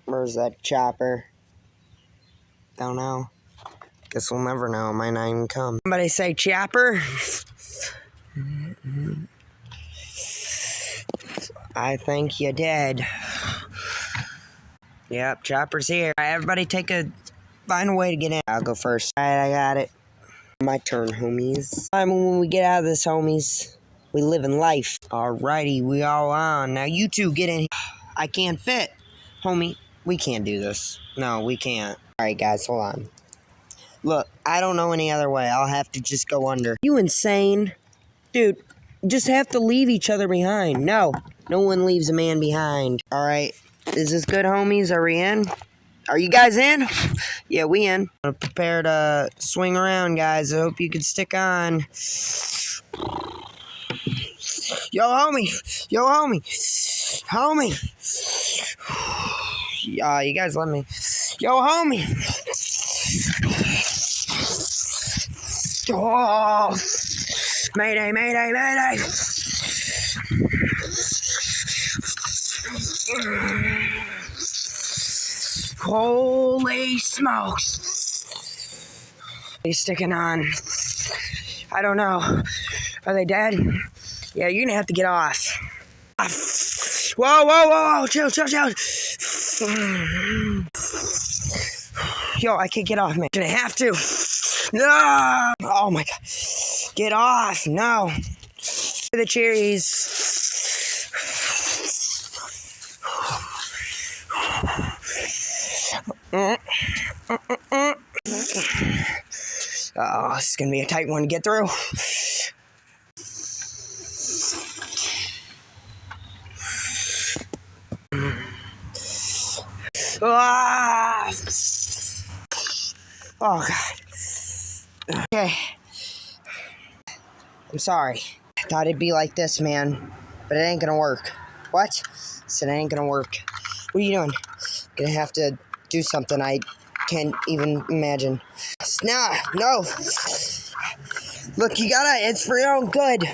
Where's that chopper? Don't know. Guess we'll never know. It might not even come. Somebody say chopper? I think you did. Yep, chopper's here. All right, everybody find a way to get in. I'll go first. All right, I got it. My turn, homies. When we get out of this, homies, we live in life. Alrighty, we all on. Now you two get in. I can't fit. Homie, we can't do this. No, we can't. Alright, guys, hold on. Look, I don't know any other way. I'll have to just go under. You insane? Dude, just have to leave each other behind. No one leaves a man behind. Alright, is this good, homies? Are we in? Are you guys in? Yeah, we in. I'm prepared to swing around, guys. I hope you can stick on. Yo, homie. Yo, homie. Homie. You guys let me. Yo, homie. Oh. Mayday, mayday, mayday. Holy smokes. He's sticking on. I don't know. Are they dead? Yeah, you're gonna have to get off. Whoa, whoa, whoa, chill, chill, chill. Yo, I can't get off, man. Gonna have to. No! Oh my god. Get off. No. The cherries. Oh, this is gonna be a tight one to get through. Ah! Oh god. Okay. I'm sorry. I thought it'd be like this, man. But it ain't gonna work. What? I said it ain't gonna work. What are you doing? Gonna have to do something I can't even imagine. Nah, no. Look, you gotta, it's for your own good.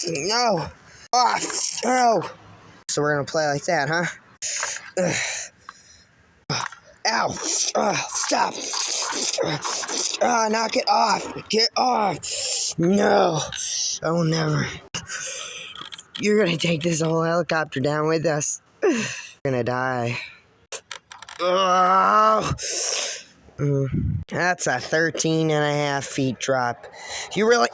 No. Oh, no. So we're gonna play like that, huh? Ow. Stop. Knock it off. Get off. No. Oh, never. You're gonna take this whole helicopter down with us. You're gonna die. Oh. That's a 13.5 feet drop. You really...